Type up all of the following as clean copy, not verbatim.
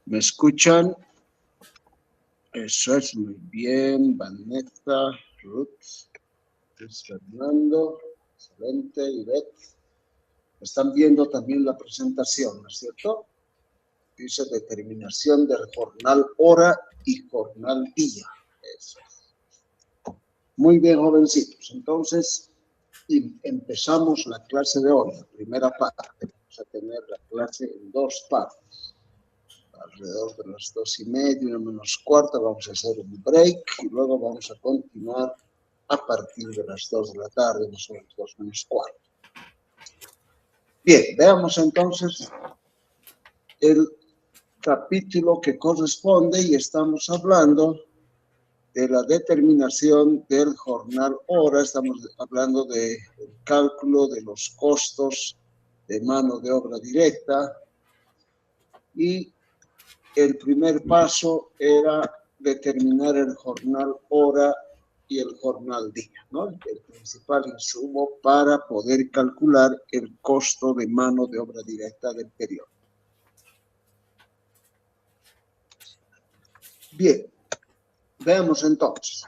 ¿Me escuchan? Eso es muy bien. Vanessa, Ruth, Luis Fernando, excelente, Ivette. Están viendo también la presentación, ¿no es cierto? Dice determinación del jornal hora y jornal día. Eso. Muy bien, jovencitos. Entonces, empezamos la clase de hoy, la primera parte. Vamos a tener la clase en dos partes. Alrededor de las 2:30, 1:15, vamos a hacer un break y luego vamos a continuar a partir de las 2 de la tarde, más o menos 2:15. Bien, veamos entonces el capítulo que corresponde y estamos hablando de la determinación del jornal hora, estamos hablando del cálculo de los costos de mano de obra directa y el primer paso era determinar el jornal hora y el jornal día, ¿no? El principal insumo para poder calcular el costo de mano de obra directa del periodo. Bien, veamos entonces.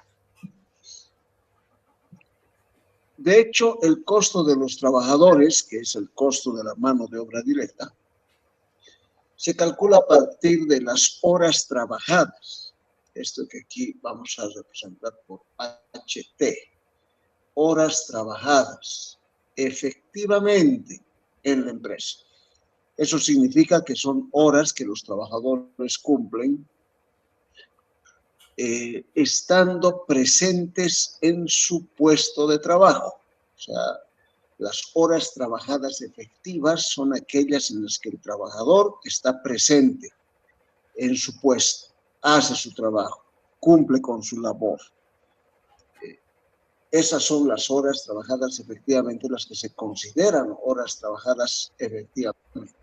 De hecho, el costo de los trabajadores, que es el costo de la mano de obra directa, se calcula a partir de las horas trabajadas. Esto que aquí vamos a representar por HT. Horas trabajadas efectivamente en la empresa. Eso significa que son horas que los trabajadores cumplen estando presentes en su puesto de trabajo. O sea, las horas trabajadas efectivas son aquellas en las que el trabajador está presente en su puesto, hace su trabajo, cumple con su labor. Esas son las horas trabajadas efectivamente, las que se consideran horas trabajadas efectivamente.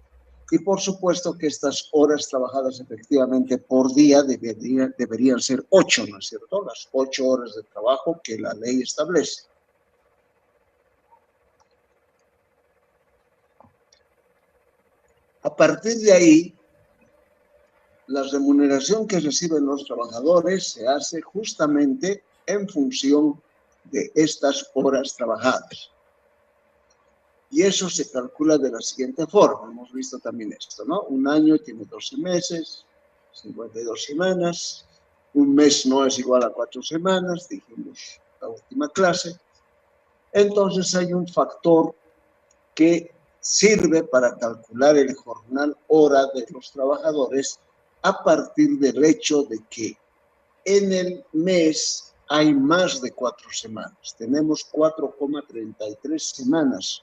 Y por supuesto que estas horas trabajadas efectivamente por día deberían ser 8, ¿no es cierto? Las 8 horas de trabajo que la ley establece. A partir de ahí, la remuneración que reciben los trabajadores se hace justamente en función de estas horas trabajadas. Y eso se calcula de la siguiente forma. Hemos visto también esto, ¿no? Un año tiene 12 meses, 52 semanas. Un mes no es igual a 4 semanas, dijimos la última clase. Entonces hay un factor que sirve para calcular el jornal hora de los trabajadores a partir del hecho de que en el mes hay más de 4 semanas. Tenemos 4,33 semanas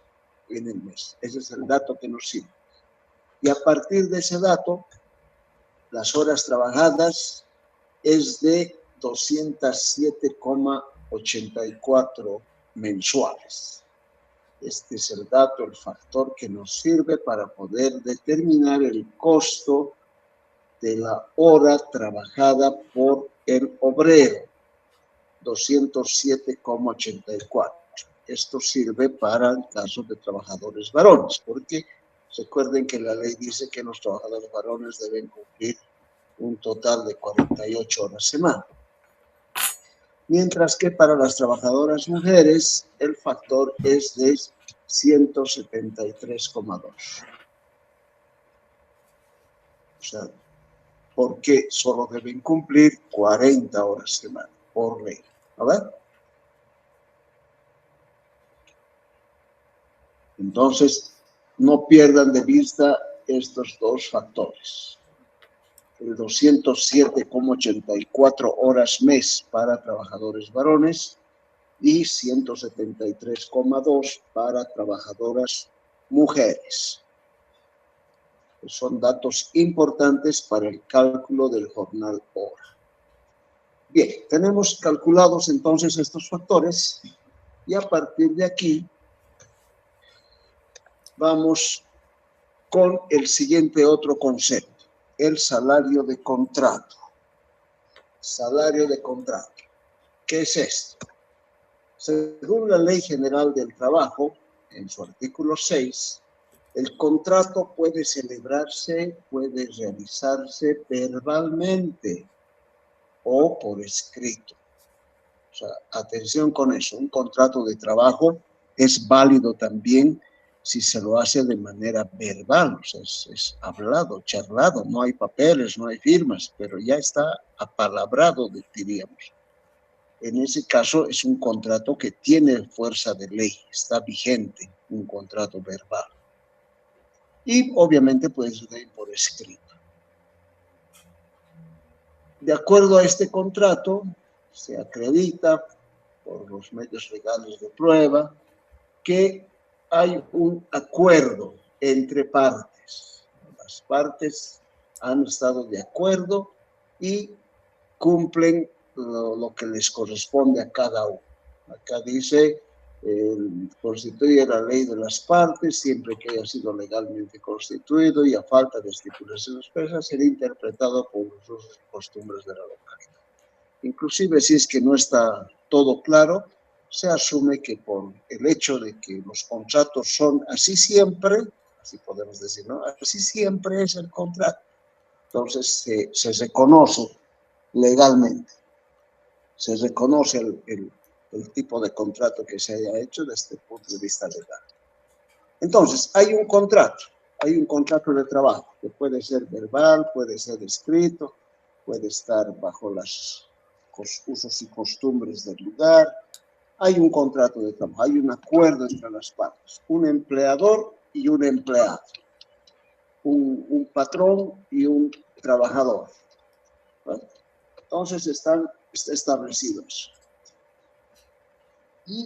en el mes. Ese es el dato que nos sirve. Y a partir de ese dato, las horas trabajadas es de 207,84 mensuales. Este es el dato, el factor que nos sirve para poder determinar el costo de la hora trabajada por el obrero, 207,84. Esto sirve para el caso de trabajadores varones, porque recuerden que la ley dice que los trabajadores varones deben cumplir un total de 48 horas semana. Mientras que para las trabajadoras mujeres el factor es de 173,2. O sea, porque solo deben cumplir 40 horas semana por ley. ¿A ver? Entonces, no pierdan de vista estos dos factores. El 207,84 horas mes para trabajadores varones y 173,2 para trabajadoras mujeres. Son datos importantes para el cálculo del jornal hora. Bien, tenemos calculados entonces estos factores y a partir de aquí vamos con el siguiente otro concepto, el salario de contrato. Salario de contrato. ¿Qué es esto? Según la Ley General del Trabajo, en su artículo 6, El contrato puede celebrarse, puede realizarse verbalmente o por escrito. O sea, atención con eso, un contrato de trabajo es válido también si se lo hace de manera verbal, o sea, es hablado, charlado, no hay papeles, no hay firmas, pero ya está apalabrado, diríamos. En ese caso es un contrato que tiene fuerza de ley, está vigente, un contrato verbal. Y obviamente puede ser por escrito. De acuerdo a este contrato, se acredita por los medios legales de prueba que hay un acuerdo entre partes. Las partes han estado de acuerdo y cumplen lo que les corresponde a cada uno. Acá dice, constituye la ley de las partes siempre que haya sido legalmente constituido y a falta de estipulaciones expresas será interpretado por los usos y costumbres de la localidad. Inclusive si es que no está todo claro, se asume que por el hecho de que los contratos son así siempre, así podemos decir, ¿no? Así siempre es el contrato. Entonces se reconoce legalmente, se reconoce el tipo de contrato que se haya hecho desde el punto de vista legal. Entonces, hay un contrato de trabajo que puede ser verbal, puede ser escrito, puede estar bajo los usos y costumbres del lugar. Hay un contrato de trabajo, hay un acuerdo entre las partes, un empleador y un empleado, un patrón y un trabajador. ¿Vale? Entonces está establecido eso. Y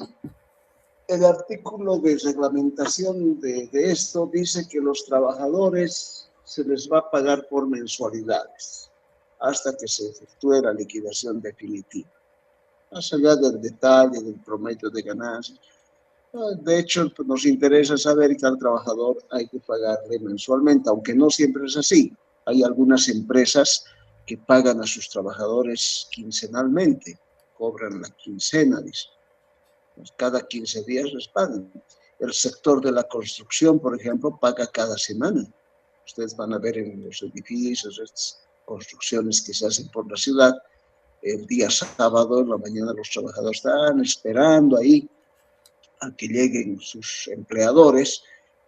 el artículo de reglamentación de esto dice que los trabajadores se les va a pagar por mensualidades hasta que se efectúe la liquidación definitiva. Más allá del detalle, del promedio de ganancias. De hecho, nos interesa saber que al trabajador hay que pagarle mensualmente, aunque no siempre es así. Hay algunas empresas que pagan a sus trabajadores quincenalmente, cobran la quincena, dice. Cada 15 días les pagan. El sector de la construcción, por ejemplo, paga cada semana. Ustedes van a ver en los edificios, estas construcciones que se hacen por la ciudad, el día sábado, en la mañana, los trabajadores están esperando ahí a que lleguen sus empleadores.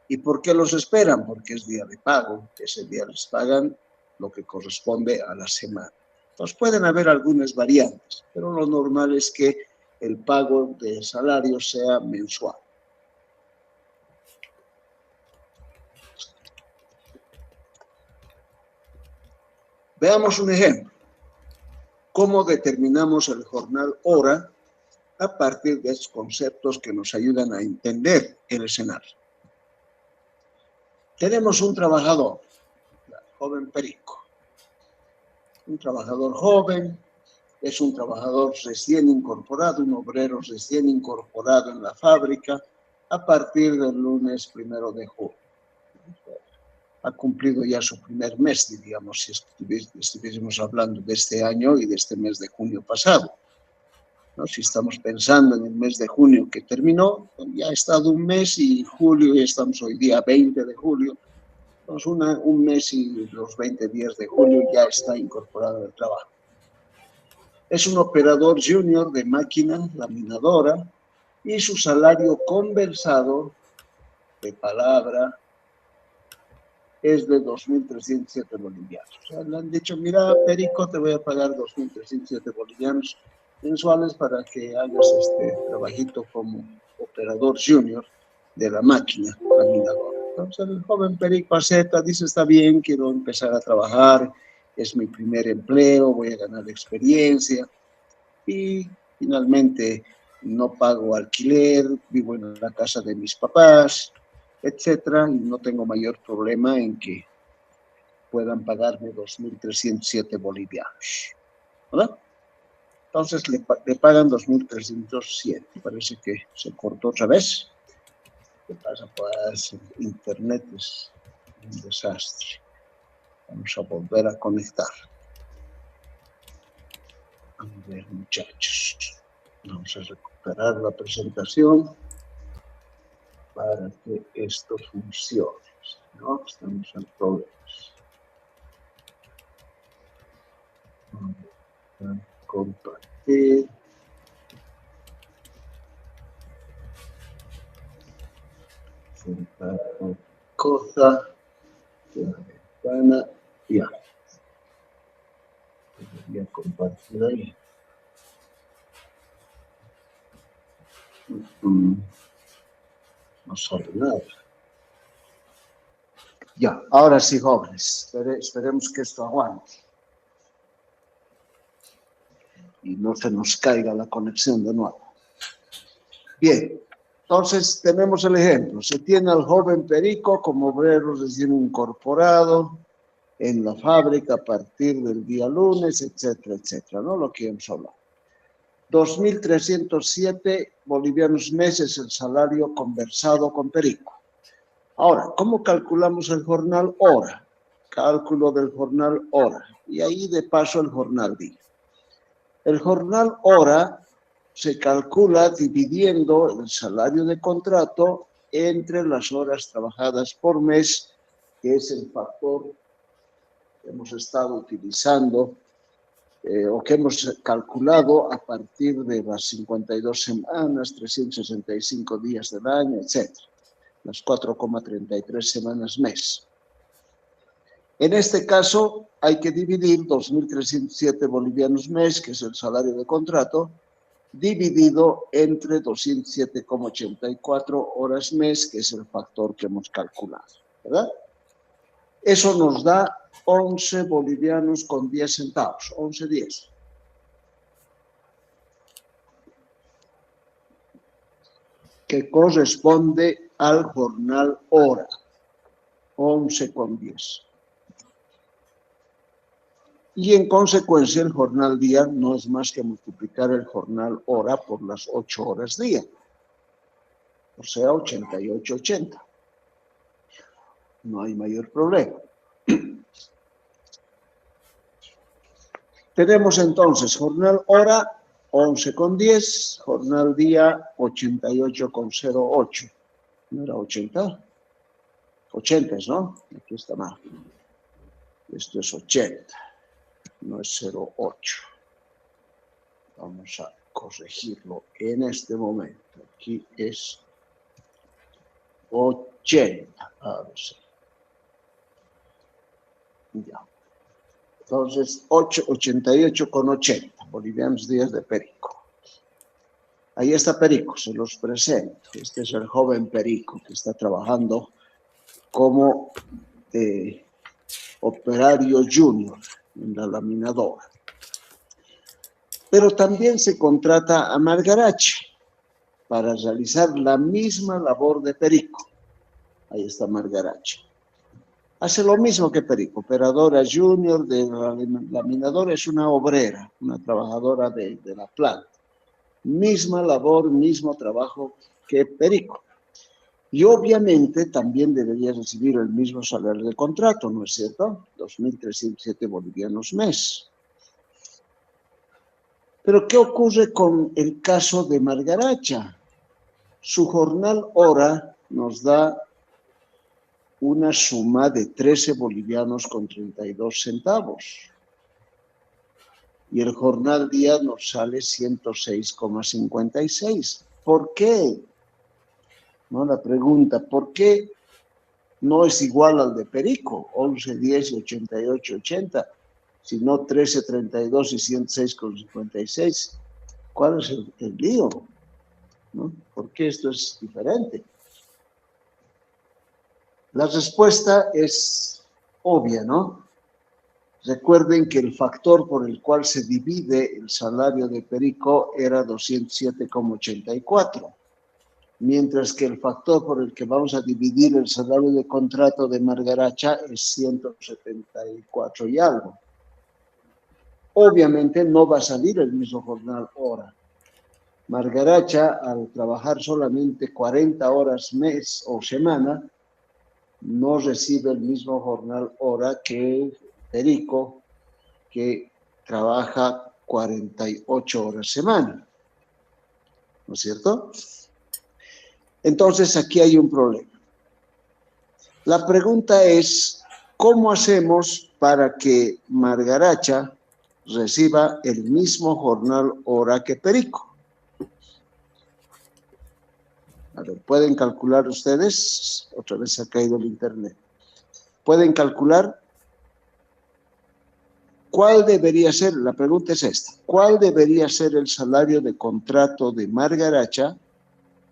¿Y por qué los esperan? Porque es día de pago. Ese día les pagan lo que corresponde a la semana. Entonces pueden haber algunas variantes, pero lo normal es que el pago de salario sea mensual. Veamos un ejemplo. ¿Cómo determinamos el jornal hora a partir de estos conceptos que nos ayudan a entender el escenario? Tenemos un trabajador, joven Perico. Un trabajador joven, es un trabajador recién incorporado, un obrero recién incorporado en la fábrica a partir del lunes 1 de julio. Ha cumplido ya su primer mes, diríamos, si estuviésemos hablando de este año y de este mes de junio pasado. ¿No? Si estamos pensando en el mes de junio que terminó, ya ha estado un mes y julio, ya estamos hoy día 20 de julio, entonces un mes y los 20 días de julio ya está incorporado al trabajo. Es un operador junior de máquina laminadora y su salario conversado de palabra es de 2.307 bolivianos. O sea, le han dicho, mira, Perico, te voy a pagar 2.307 bolivianos mensuales para que hagas este trabajito como operador junior de la máquina laminadora. Entonces el joven Perico acepta, dice, está bien, quiero empezar a trabajar, es mi primer empleo, voy a ganar experiencia y finalmente no pago alquiler, vivo en la casa de mis papás, etcétera, y no tengo mayor problema en que puedan pagarme 2.307 bolivianos, ¿verdad? Entonces le pagan 2.307. Parece que se cortó otra vez. ¿Qué pasa? Pues internet es un desastre. Vamos a volver a conectar. A ver, muchachos. Vamos a recuperar la presentación para que esto funcione. No, estamos en problemas. Compartir. Sentar con cosa. La ventana. Ya. Debería compartir ahí. No sale nada. Ya, ahora sí, jóvenes. Esperemos que esto aguante. Y no se nos caiga la conexión de nuevo. Bien, entonces tenemos el ejemplo. Se tiene al joven Perico como obrero recién incorporado en la fábrica a partir del día lunes, etcétera, etcétera, ¿no? Lo que hemos hablado. 2.307 bolivianos meses el salario conversado con Perico. Ahora, ¿cómo calculamos el jornal hora? Cálculo del jornal hora. Y ahí de paso el jornal día. El jornal hora se calcula dividiendo el salario de contrato entre las horas trabajadas por mes, que es el factor que hemos estado utilizando o que hemos calculado a partir de las 52 semanas, 365 días del año, etc. Las 4,33 semanas mes. En este caso hay que dividir 2.307 bolivianos mes, que es el salario de contrato, dividido entre 207,84 horas mes, que es el factor que hemos calculado, ¿verdad? Eso nos da 11 bolivianos con 10 centavos, 11.10. Que corresponde al jornal hora, 11,10. Y en consecuencia el jornal día no es más que multiplicar el jornal hora por las 8 horas día. O sea, 88,80. No hay mayor problema. Tenemos entonces jornal hora 11,10, jornal día 88,08. ¿No era 80? 80 es, ¿no? Aquí está mal. Esto es 80, no es 0,8. Vamos a corregirlo en este momento. Aquí es 80. Ahora sí. Ya. Entonces, 88,80 bolivianos días de Perico. Ahí está Perico, se los presento. Este es el joven Perico que está trabajando como operario junior en la laminadora. Pero también se contrata a Margarache para realizar la misma labor de Perico. Ahí está Margarache. Hace lo mismo que Perico, operadora junior de la laminadora, es una obrera, una trabajadora de la planta. Misma labor, mismo trabajo que Perico. Y obviamente también debería recibir el mismo salario de contrato, ¿no es cierto? 2.307 bolivianos mes. Pero ¿qué ocurre con el caso de Margaracha? Su jornal hora nos da una suma de 13 bolivianos con 32 centavos. Y el jornal día nos sale 106,56. ¿Por qué? ¿No? La pregunta, ¿por qué no es igual al de Perico, 11,10 y 88,80, sino 13,32 y 106,56? ¿Cuál es el lío? ¿No? ¿Por qué esto es diferente? La respuesta es obvia, ¿no? Recuerden que el factor por el cual se divide el salario de Perico era 207,84, mientras que el factor por el que vamos a dividir el salario de contrato de Margaracha es 174 y algo. Obviamente no va a salir el mismo jornal hora. Margaracha, al trabajar solamente 40 horas mes o semana, no recibe el mismo jornal hora que Perico, que trabaja 48 horas semana. ¿No es cierto? Entonces aquí hay un problema. La pregunta es, ¿cómo hacemos para que Margaracha reciba el mismo jornal hora que Perico? A ver, ¿pueden calcular ustedes? Otra vez se ha caído el internet. ¿Pueden calcular cuál debería ser? La pregunta es esta. ¿Cuál debería ser el salario de contrato de Margaracha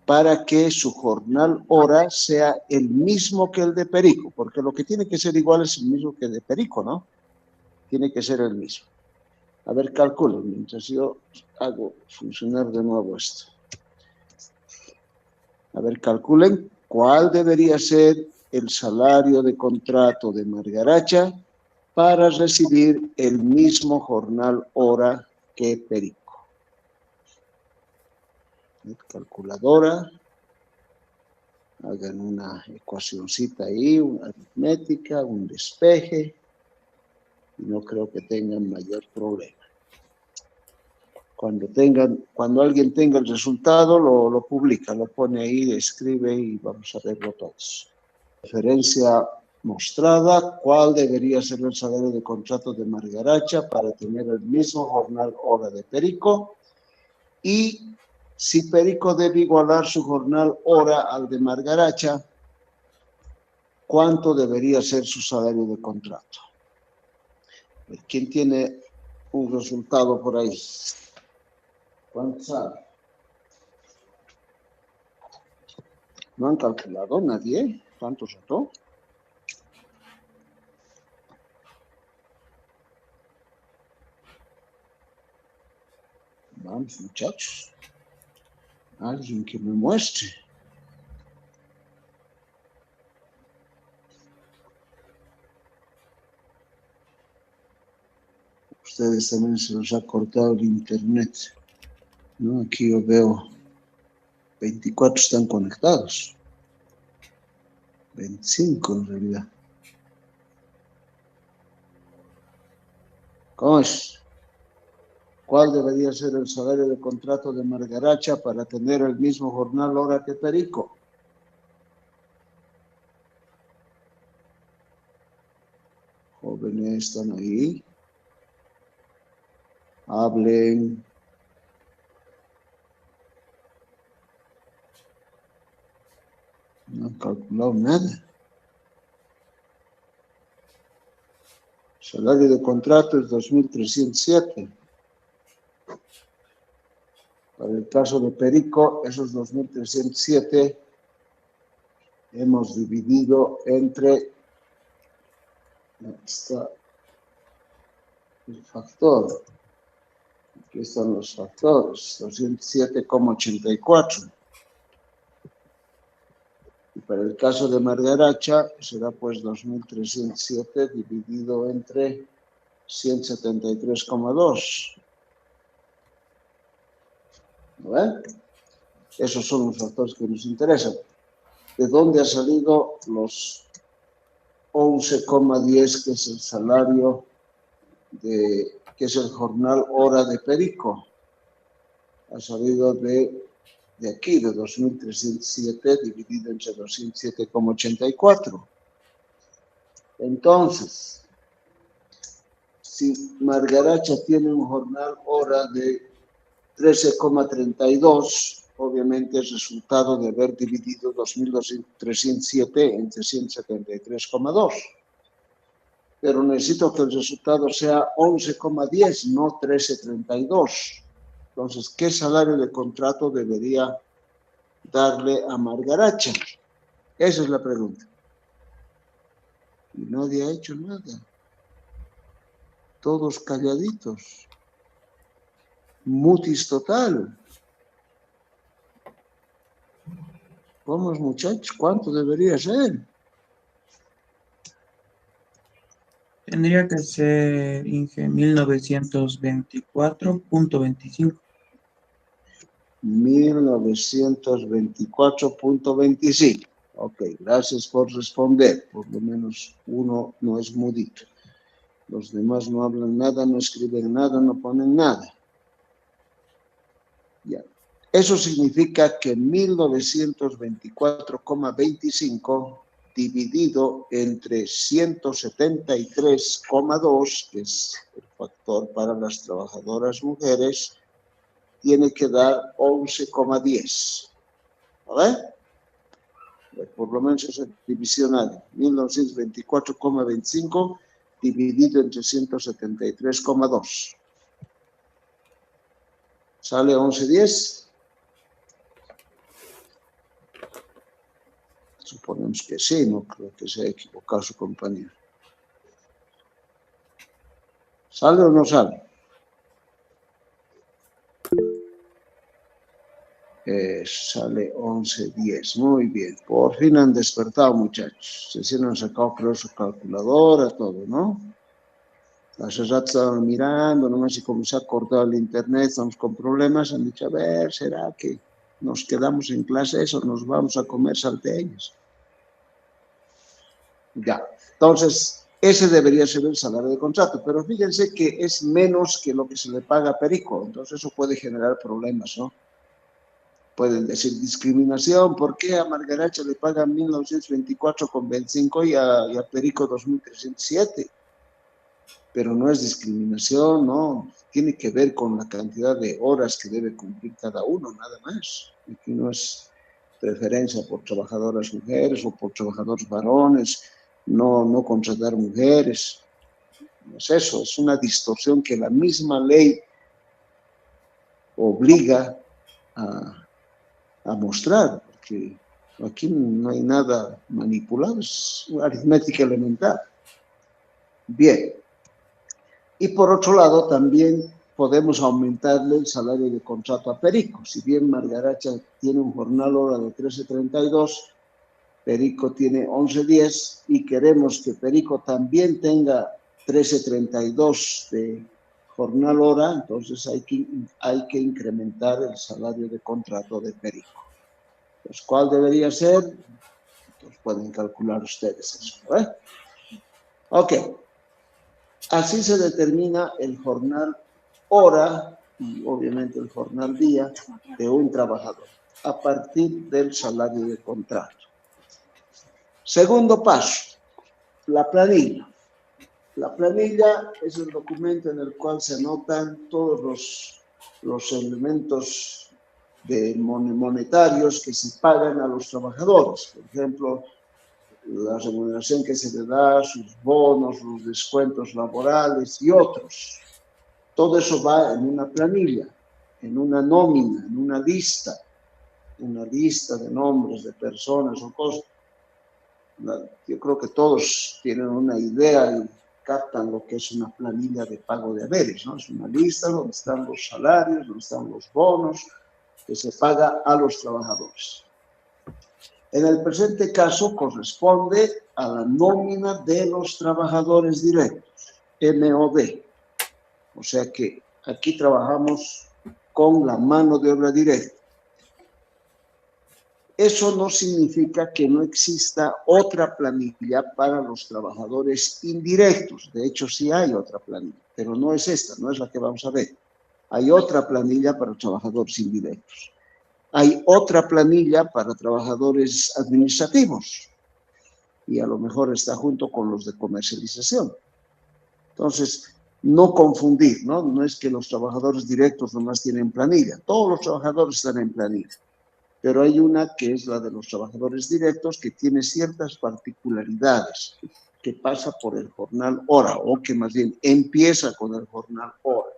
para que su jornal hora sea el mismo que el de Perico? Porque lo que tiene que ser igual es el mismo que el de Perico, ¿no? Tiene que ser el mismo. A ver, calculen, mientras yo hago funcionar de nuevo esto. A ver, calculen cuál debería ser el salario de contrato de Margaracha para recibir el mismo jornal hora que Perico. Calculadora, hagan una ecuacioncita ahí, una aritmética, un despeje, y no creo que tengan mayor problema. Cuando alguien tenga el resultado, lo publica, lo pone ahí, escribe y vamos a verlo todos. Referencia mostrada, ¿cuál debería ser el salario de contrato de Margaracha para tener el mismo jornal hora de Perico? Y si Perico debe igualar su jornal hora al de Margaracha, ¿cuánto debería ser su salario de contrato? ¿Quién tiene un resultado por ahí? ¿Cuánto sabe? ¿No han calculado nadie? ¿Cuánto sacó? Vamos, muchachos. Alguien que me muestre. Ustedes también se los ha cortado el internet, ¿no? Aquí yo veo 24 están conectados. 25 en realidad. ¿Cómo es? ¿Cuál debería ser el salario de contrato de Margaracha para tener el mismo jornal hora que Perico? Jóvenes están ahí. Hablen. No han calculado nada. Salario de contrato es 2.307. Para el caso de Perico, esos 2.307 hemos dividido entre, aquí está el factor, aquí están los factores, 207,84. Y para el caso de Margaracha será pues 2.307 dividido entre 173,2. ¿No ven? Esos son los factores que nos interesan. ¿De dónde ha salido los 11,10 que es el salario que es el jornal hora de Perico? Ha salido de aquí, de 2.307 dividido entre 207,84. Entonces, si Margaracha tiene un jornal hora de 13,32, obviamente es resultado de haber dividido 2.307 entre 173,2. Pero necesito que el resultado sea 11,10, no 13,32. Entonces, ¿qué salario de contrato debería darle a Margaracha? Esa es la pregunta. Y nadie ha hecho nada. Todos calladitos. Mutis total. Vamos, muchachos, ¿cuánto debería ser? Tendría que ser 1924.25. 1924,25. Ok, gracias por responder. Por lo menos uno no es mudito. Los demás no hablan nada, no escriben nada, no ponen nada. Ya. Eso significa que 1924,25 dividido entre 173,2, que es el factor para las trabajadoras mujeres, tiene que dar 11,10. ¿Vale? Por lo menos es divisional. 1924,25 dividido entre 173,2. ¿Sale 11,10? Suponemos que sí, no creo que se haya equivocado su compañero. ¿Sale o no sale? Sale 11,10. Muy bien. Por fin han despertado, muchachos. Se han sacado, creo, su calculadora, todo, ¿no? Hace rato estaban mirando, nomás y como se ha cortado el internet, estamos con problemas, han dicho, a ver, ¿será que nos quedamos en clases o nos vamos a comer salteños? Ya, entonces, ese debería ser el salario de contrato, pero fíjense que es menos que lo que se le paga a Perico, entonces eso puede generar problemas, ¿no? Pueden decir discriminación, ¿por qué a Margaracha le pagan 1924,25 y a Perico 2307? Pero no es discriminación, no, tiene que ver con la cantidad de horas que debe cumplir cada uno, nada más. Aquí no es preferencia por trabajadoras mujeres o por trabajadores varones, no contratar mujeres. No es eso, es una distorsión que la misma ley obliga a mostrar, porque aquí no hay nada manipulado, es aritmética elemental. Bien. Y por otro lado, también podemos aumentarle el salario de contrato a Perico. Si bien Margaracha tiene un jornal hora de 13.32, Perico tiene 11.10 y queremos que Perico también tenga 13.32 de jornal hora, entonces hay que incrementar el salario de contrato de Perico. Pues, ¿cuál debería ser? Entonces pueden calcular ustedes eso, ¿eh? Ok. Así se determina el jornal hora y obviamente el jornal día de un trabajador a partir del salario de contrato. Segundo paso, la planilla. La planilla es el documento en el cual se anotan todos los elementos monetarios que se pagan a los trabajadores. Por ejemplo, la remuneración que se le da, sus bonos, los descuentos laborales y otros. Todo eso va en una planilla, en una nómina, en una lista de nombres de personas o cosas. Yo creo que todos tienen una idea y captan lo que es una planilla de pago de haberes, ¿no? Es una lista donde están los salarios, donde están los bonos que se paga a los trabajadores. En el presente caso corresponde a la nómina de los trabajadores directos, MOD. O sea que aquí trabajamos con la mano de obra directa. Eso no significa que no exista otra planilla para los trabajadores indirectos. De hecho, sí hay otra planilla, pero no es esta, no es la que vamos a ver. Hay otra planilla para trabajadores indirectos. Hay otra planilla para trabajadores administrativos y a lo mejor está junto con los de comercialización. Entonces, no confundir, ¿no? No es que los trabajadores directos nomás tienen planilla. Todos los trabajadores están en planilla. Pero hay una que es la de los trabajadores directos que tiene ciertas particularidades, que pasa por el jornal hora, o que más bien empieza con el jornal hora.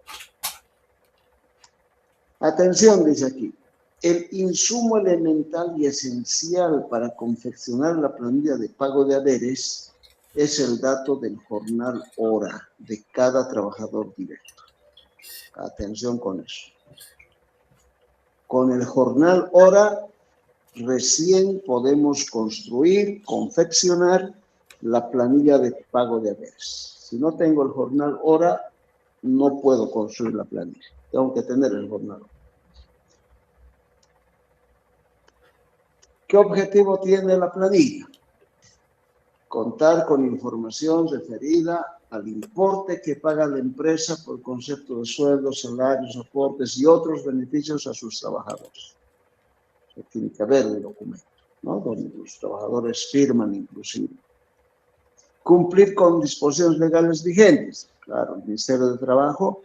Atención, dice aquí. El insumo elemental y esencial para confeccionar la planilla de pago de haberes es el dato del jornal hora de cada trabajador directo. Atención con eso. Con el jornal hora recién podemos construir, confeccionar la planilla de pago de haberes. Si no tengo el jornal hora, no puedo construir la planilla. Tengo que tener el jornal hora. ¿Qué objetivo tiene la planilla? Contar con información referida al importe que paga la empresa por concepto de sueldos, salarios, aportes y otros beneficios a sus trabajadores. Eso tiene que haber en el documento. ¿no? Donde los trabajadores firman inclusive. Cumplir con disposiciones legales vigentes. Claro, el Ministerio de Trabajo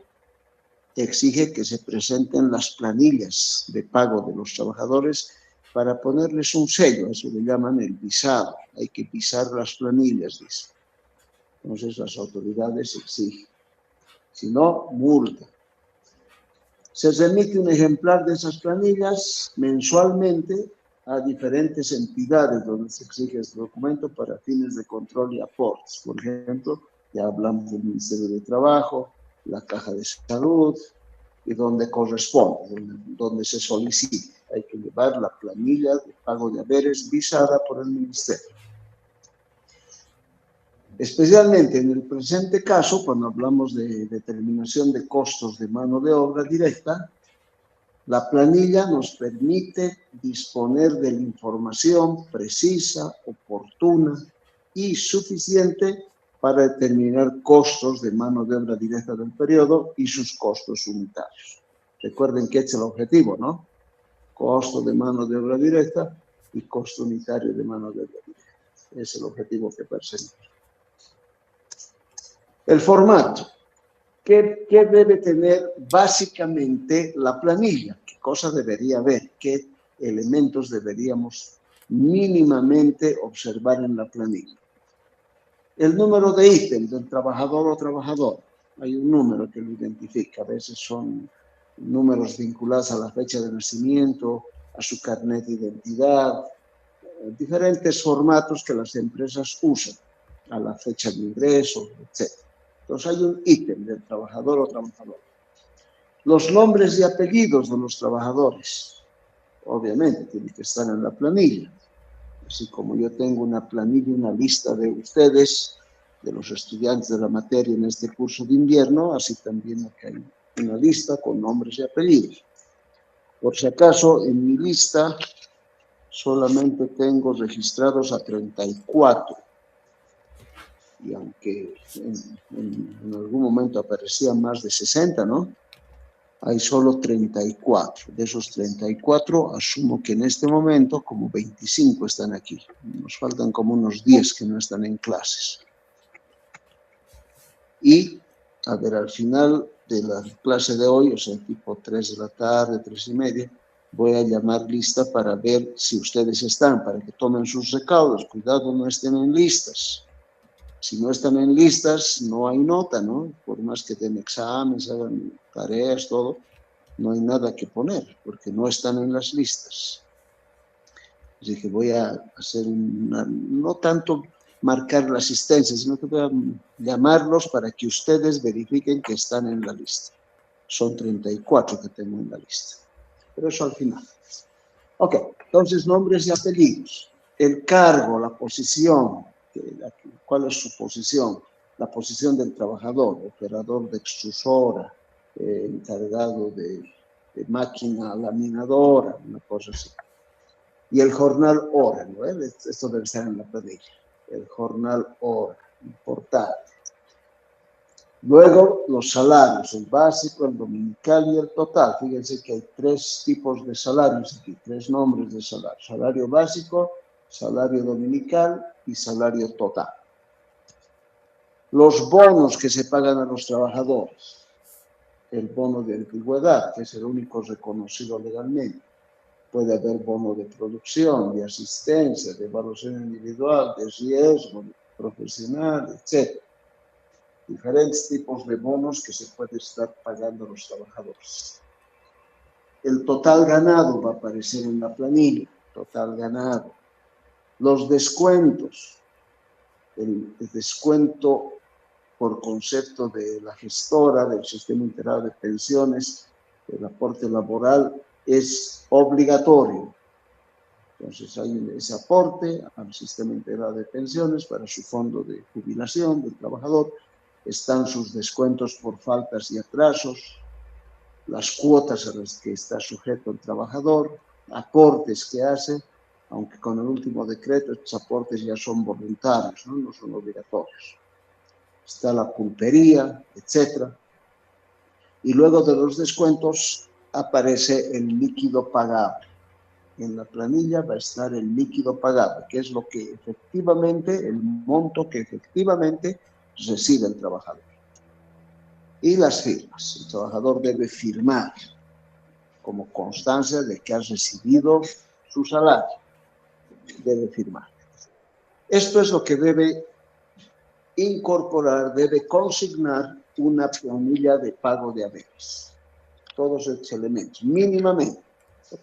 exige que se presenten las planillas de pago de los trabajadores para ponerles un sello, eso le llaman el visado. Hay que visar las planillas, dice. Entonces las autoridades exigen. Si no, multa. Se remite un ejemplar de esas planillas mensualmente a diferentes entidades donde se exige este documento para fines de control y aportes. Por ejemplo, ya hablamos del Ministerio de Trabajo, la Caja de Salud, y donde corresponde, donde se solicite. Hay que llevar la planilla de pago de haberes visada por el Ministerio. Especialmente en el presente caso, cuando hablamos de determinación de costos de mano de obra directa, la planilla nos permite disponer de la información precisa, oportuna y suficiente para determinar costos de mano de obra directa del periodo y sus costos unitarios. Recuerden que este es el objetivo, ¿no? Costo de mano de obra directa y costo unitario de mano de obra directa. Es el objetivo que perseguimos. El formato. ¿Qué debe tener básicamente la planilla? ¿Qué cosa debería haber? ¿Qué elementos deberíamos mínimamente observar en la planilla? El número de ítem del trabajador o trabajadora. Hay un número que lo identifica. A veces son números vinculados a la fecha de nacimiento, a su carnet de identidad, diferentes formatos que las empresas usan, a la fecha de ingreso, etc. Entonces hay un ítem del trabajador o trabajadora. Los nombres y apellidos de los trabajadores, obviamente, tienen que estar en la planilla. Así como yo tengo una planilla, una lista de ustedes, de los estudiantes de la materia en este curso de invierno, así también aquí hay una lista con nombres y apellidos. Por si acaso, en mi lista solamente tengo registrados a 34. Y aunque en algún momento aparecían más de 60, ¿no? Hay solo 34. De esos 34, asumo que en este momento como 25 están aquí. Nos faltan como unos 10 que no están en clases. Y, a ver, al final de la clase de hoy, o sea, tipo 3 de la tarde, 3:30, voy a llamar lista para ver si ustedes están, para que tomen sus recaudos. Cuidado, no estén en listas. Si no están en listas, no hay nota, ¿no? Por más que den exámenes, hagan tareas, todo, no hay nada que poner, porque no están en las listas. Así que voy a hacer no tanto marcar la asistencia, sino que voy a llamarlos para que ustedes verifiquen que están en la lista. Son 34 que tengo en la lista. Pero eso al final. Ok, entonces nombres y apellidos. El cargo, la posición, ¿cuál es su posición? La posición del trabajador, operador de extrusora, encargado de máquina laminadora, una cosa así. Y el jornal hora, ¿no? Esto debe estar en la planilla. El jornal hora, importante. Luego, los salarios, el básico, el dominical y el total. Fíjense que hay 3 tipos de salarios aquí, 3 nombres de salario. Salario básico, salario dominical y salario total. Los bonos que se pagan a los trabajadores. El bono de antigüedad, que es el único reconocido legalmente. Puede haber bono de producción, de asistencia, de evaluación individual, de riesgo, profesional, etc. Diferentes tipos de bonos que se puede estar pagando a los trabajadores. El total ganado va a aparecer en la planilla, total ganado. Los descuentos, el descuento por concepto de la gestora del Sistema Integrado de Pensiones, el aporte laboral es obligatorio. Entonces hay ese aporte al Sistema Integrado de Pensiones para su fondo de jubilación del trabajador. Están sus descuentos por faltas y atrasos, las cuotas a las que está sujeto el trabajador, aportes que hace, aunque con el último decreto estos aportes ya son voluntarios, no son obligatorios. Está la pulpería, etc. Y luego de los descuentos aparece el líquido pagable. en la planilla va a estar el líquido pagable, que es lo que efectivamente, el monto que efectivamente recibe el trabajador. Y las firmas. El trabajador debe firmar como constancia de que ha recibido su salario. Debe firmar. Esto es lo que debe incorporar, debe consignar una planilla de pago de haberes. Todos estos elementos, mínimamente.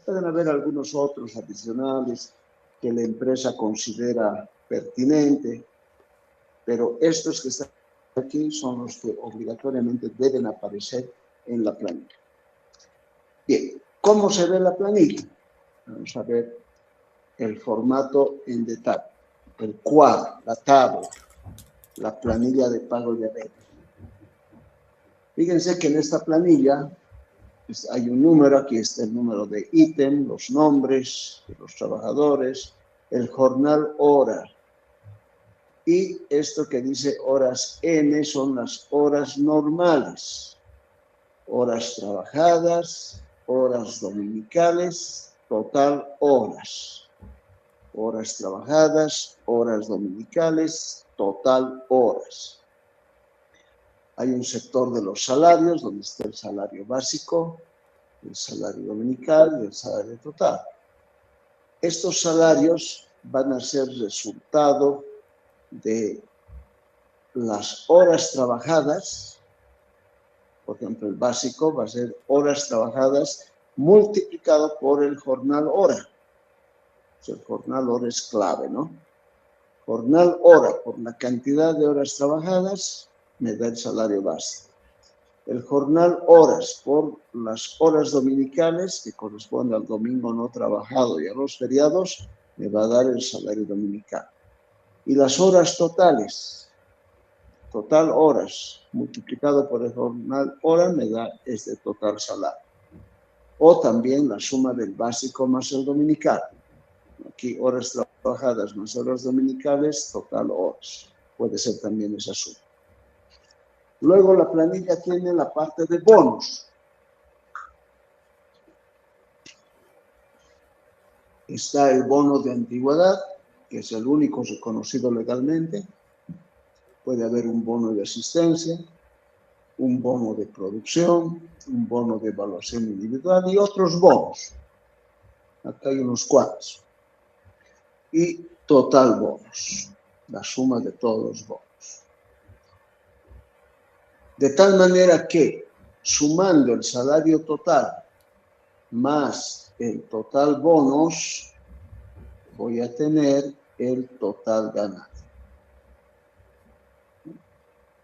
Pueden haber algunos otros adicionales que la empresa considera pertinente, pero estos que están aquí son los que obligatoriamente deben aparecer en la planilla. Bien, ¿cómo se ve la planilla? Vamos a ver el formato en detalle, el cuadro, la tabla, la planilla de pago de haberes. Fíjense que en esta planilla hay un número, aquí está el número de ítem, los nombres de los trabajadores, el jornal hora. Y esto que dice horas N son las horas normales. Horas trabajadas, horas dominicales, total horas. Horas trabajadas, horas dominicales, total horas. Hay un sector de los salarios, donde está el salario básico, el salario dominical y el salario total. Estos salarios van a ser resultado de las horas trabajadas. Por ejemplo, el básico va a ser horas trabajadas multiplicado por el jornal hora. El jornal hora es clave, ¿no? Jornal hora por la cantidad de horas trabajadas me da el salario básico. El jornal horas por las horas dominicales, que corresponde al domingo no trabajado y a los feriados, me va a dar el salario dominical. Y las horas totales, total horas, multiplicado por el jornal hora, me da este total salario. O también la suma del básico más el dominical. Aquí horas trabajadas más horas dominicales, total horas. Puede ser también esa suma. Luego la planilla tiene la parte de bonos. Está el bono de antigüedad, que es el único reconocido legalmente. Puede haber un bono de asistencia, un bono de producción, un bono de evaluación individual y otros bonos. Acá hay unos cuantos. Y total bonos, la suma de todos los bonos. De tal manera que, sumando el salario total más el total bonos, voy a tener el total ganado.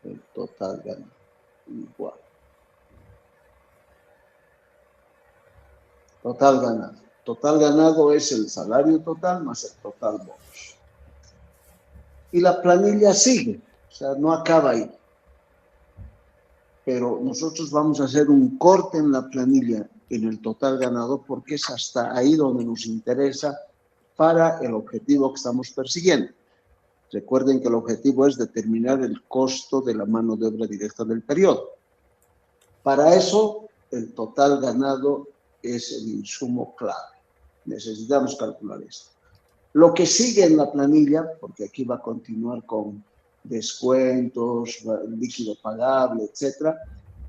El total ganado. Igual. Total ganado. Total ganado es el salario total más el total bonos. Y la planilla sigue, o sea, no acaba ahí. Pero nosotros vamos a hacer un corte en la planilla en el total ganado porque es hasta ahí donde nos interesa para el objetivo que estamos persiguiendo. Recuerden que el objetivo es determinar el costo de la mano de obra directa del periodo. Para eso, el total ganado es el insumo clave. Necesitamos calcular esto. Lo que sigue en la planilla, porque aquí va a continuar con descuentos, líquido pagable, etcétera,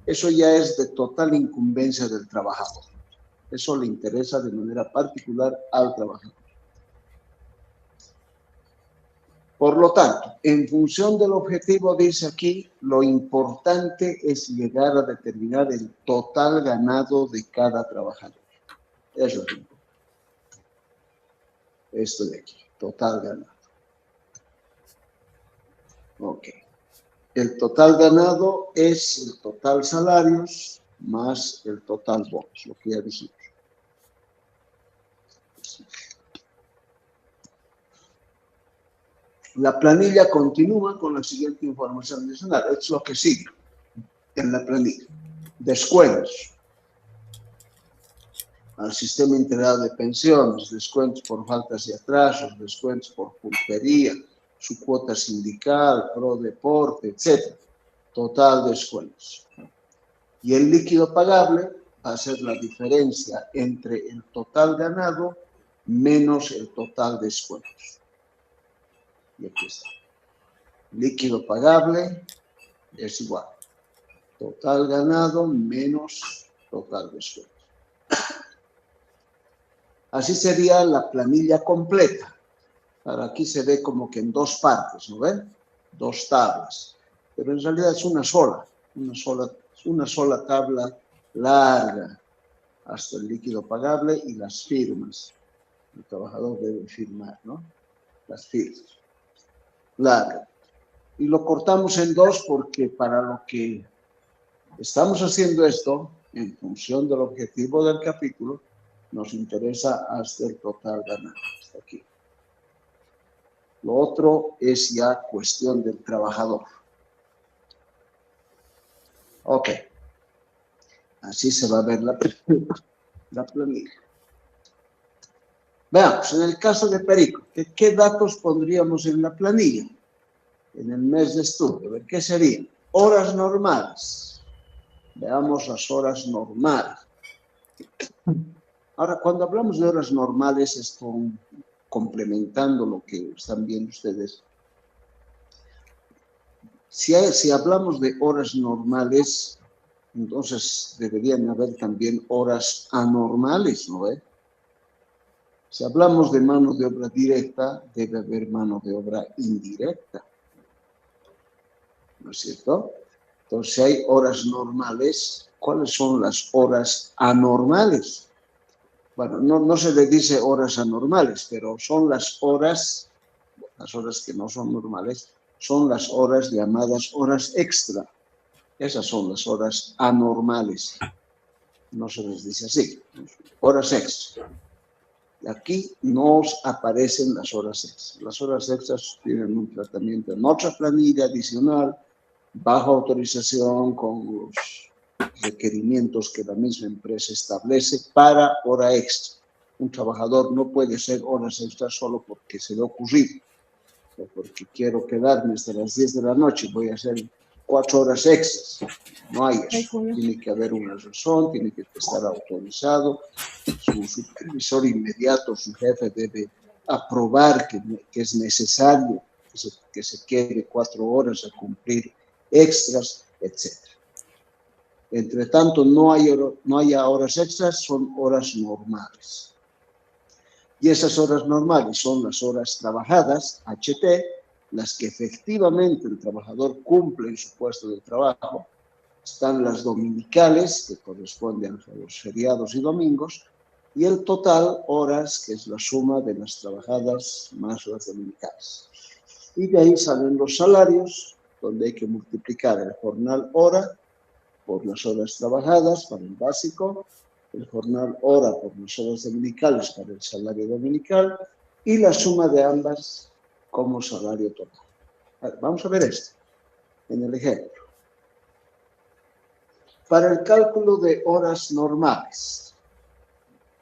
eso ya es de total incumbencia del trabajador. Eso le interesa de manera particular al trabajador. Por lo tanto, en función del objetivo, dice aquí, lo importante es llegar a determinar el total ganado de cada trabajador. Eso es lo importante. Esto de aquí, total ganado. Ok. El total ganado es el total salarios más el total bonos, lo que ya dijimos. La planilla continúa con la siguiente información adicional. Esto es lo que sigue en la planilla. Descuentos al sistema integrado de pensiones, descuentos por faltas y atrasos, descuentos por pulpería, su cuota sindical, pro deporte, etc. Total descuentos. Y el líquido pagable va a ser la diferencia entre el total ganado menos el total de sueldos. Y aquí está. Líquido pagable es igual. Total ganado menos total de sueldos. Así sería la planilla completa. Ahora aquí se ve como que en dos partes, ¿no ven? Dos tablas. Pero en realidad es una sola tabla larga hasta el líquido pagable y las firmas. El trabajador debe firmar, ¿no? Las firmas. Larga. Y lo cortamos en dos porque para lo que estamos haciendo esto, en función del objetivo del capítulo, nos interesa hasta el total ganado. Hasta aquí. Lo otro es ya cuestión del trabajador. Ok. Así se va a ver la planilla. Veamos, en el caso de Perico, ¿qué datos pondríamos en la planilla? En el mes de estudio. A ver, ¿qué serían? Horas normales. Veamos las horas normales. Ahora, cuando hablamos de horas normales, esto complementando lo que están viendo ustedes. Si hablamos de horas normales, entonces deberían haber también horas anormales, ¿no ve? Si hablamos de mano de obra directa, debe haber mano de obra indirecta. ¿No es cierto? Entonces, si hay horas normales, ¿cuáles son las horas anormales? Bueno, no se le dice horas anormales, pero son las horas que no son normales, son las horas llamadas horas extra. Esas son las horas anormales. No se les dice así. Horas extra. Y aquí nos aparecen las horas extras. Las horas extras tienen un tratamiento en otra planilla adicional, bajo autorización con los requerimientos que la misma empresa establece para hora extra. Un trabajador no puede hacer horas extras solo porque se le ha ocurrido, o porque quiero quedarme hasta las 10 de la noche, voy a hacer 4 horas extras. No hay eso. Tiene que haber una razón, tiene que estar autorizado. Su supervisor inmediato, su jefe, debe aprobar que es necesario que se quede 4 horas a cumplir extras, etc. Entre tanto, no haya horas extras, son horas normales. Y esas horas normales son las horas trabajadas, HT, las que efectivamente el trabajador cumple en su puesto de trabajo. Están las dominicales, que corresponden a los feriados y domingos, y el total horas, que es la suma de las trabajadas más las dominicales. Y de ahí salen los salarios, donde hay que multiplicar el jornal hora por las horas trabajadas para el básico, el jornal hora por las horas dominicales para el salario dominical y la suma de ambas como salario total. A ver, vamos a ver esto en el ejemplo. Para el cálculo de horas normales,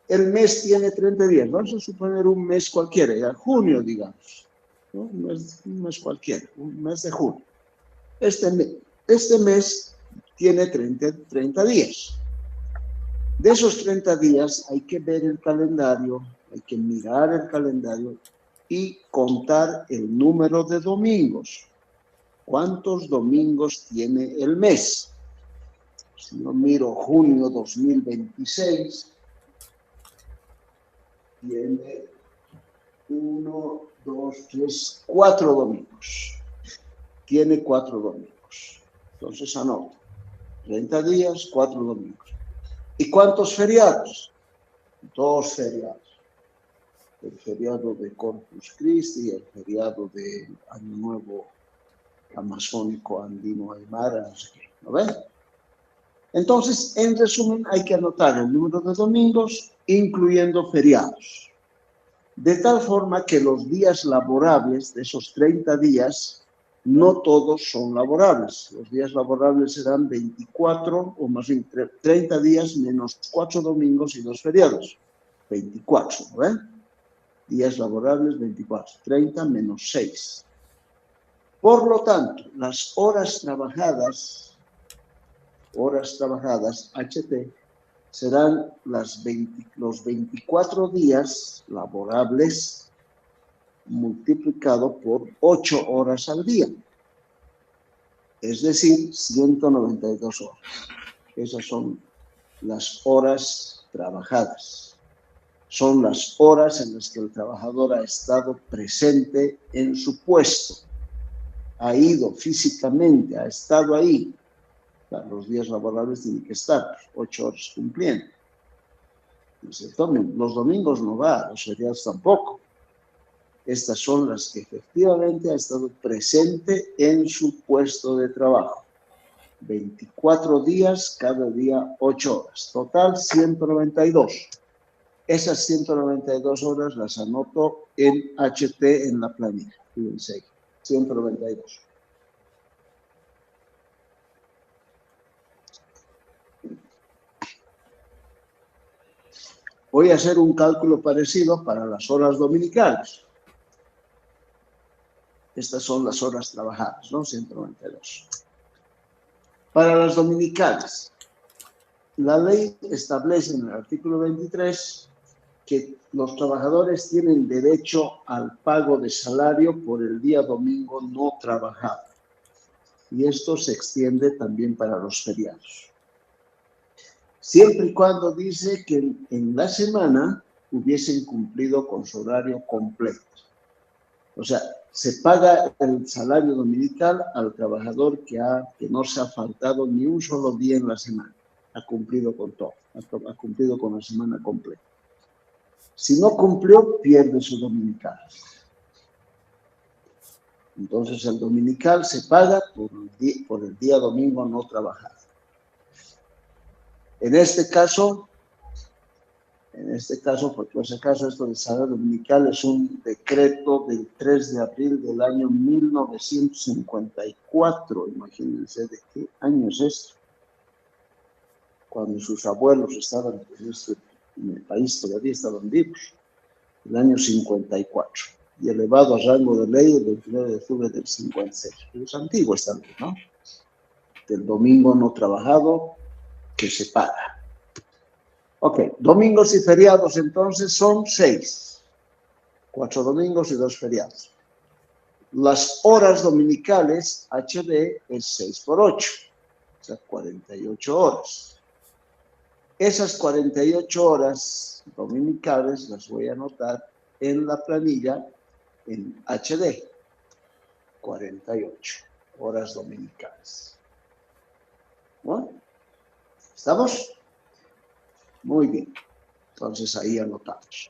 el mes tiene 30 días. Vamos a suponer un mes cualquiera, ya junio, digamos. ¿No? Un mes cualquiera, un mes de junio. Este mes tiene 30 días. De esos 30 días hay que ver el calendario, hay que mirar el calendario y contar el número de domingos. ¿Cuántos domingos tiene el mes? Si yo miro junio 2026, tiene 1, 2, 3, 4 domingos. Tiene 4 domingos. Entonces anota. 30 días, 4 domingos. ¿Y cuántos feriados? 2 feriados. El feriado de Corpus Christi, el feriado de Año Nuevo Amazónico Andino Aymara, no sé qué. ¿No ven? Entonces, en resumen, hay que anotar el número de domingos, incluyendo feriados. De tal forma que los días laborables de esos 30 días, no todos son laborables. Los días laborables serán 24, o más bien 30 días menos 4 domingos y 2 feriados. 24, ¿no ven? Días laborables 24. 30 menos 6. Por lo tanto, las horas trabajadas, HT, serán los 24 días laborables multiplicado por 8 horas al día. Es decir, 192 horas. Esas son las horas trabajadas. Son las horas en las que el trabajador ha estado presente en su puesto. Ha ido físicamente, ha estado ahí. Los días laborables tienen que estar 8 horas cumpliendo. Los domingos no va, los feriados tampoco. Estas son las que efectivamente ha estado presente en su puesto de trabajo. 24 días, cada día 8 horas. Total 192. Esas 192 horas las anoto en HT en la planilla. Fíjense, 192. Voy a hacer un cálculo parecido para las horas dominicales. Estas son las horas trabajadas, ¿no? 192. Para las dominicales, la ley establece en el artículo 23 que los trabajadores tienen derecho al pago de salario por el día domingo no trabajado. Y esto se extiende también para los feriados. Siempre y cuando dice que en la semana hubiesen cumplido con su horario completo. O sea, se paga el salario dominical al trabajador que no se ha faltado ni un solo día en la semana. Ha cumplido con todo, ha cumplido con la semana completa. Si no cumplió, pierde su dominical. Entonces el dominical se paga por el día domingo no trabajado. En este caso, por si acaso, esto del salario dominical es un decreto del 3 de abril del año 1954. Imagínense de qué año es esto. Cuando sus abuelos estaban en el país, todavía estaban vivos. El año 54. Y elevado a rango de ley el 29 de octubre del 56. Es antiguo esta ley, ¿no? Del domingo no trabajado que se paga. Ok, domingos y feriados entonces son 6. 4 domingos y 2 feriados. Las horas dominicales, HD, es 6 por 8. O sea, 48 horas. Esas 48 horas dominicales las voy a anotar en la planilla en HD. 48 horas dominicales. ¿No? ¿Estamos? Muy bien. Entonces ahí anotamos.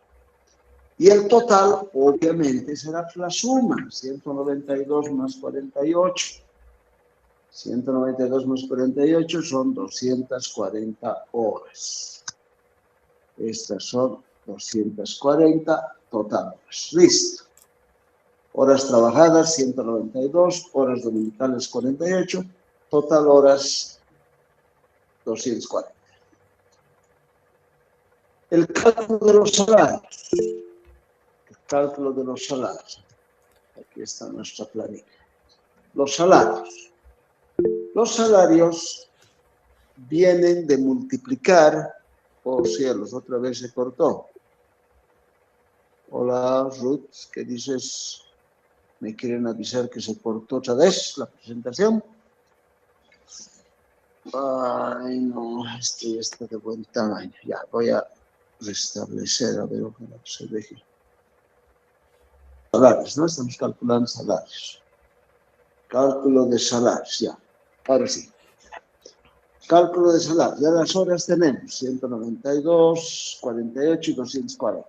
Y el total, obviamente, será la suma. 192 más 48. 192 más 48 son 240 horas. Estas son 240 total horas. Listo. Horas trabajadas, 192. Horas dominicales, 48. Total horas, 240. El cálculo de los salarios. El cálculo de los salarios. Aquí está nuestra planilla. Los salarios. Los salarios vienen de multiplicar. Oh cielos, otra vez se cortó. Hola Ruth, ¿qué dices? ¿Me quieren avisar que se cortó otra vez la presentación? Ay, no, este está de buen tamaño. Ya, voy a restablecer, a ver, ojalá que se deje. Salarios, ¿no? Estamos calculando salarios. Cálculo de salarios, ya. Ahora sí. Cálculo de salarios. Ya las horas tenemos. 192, 48 y 240.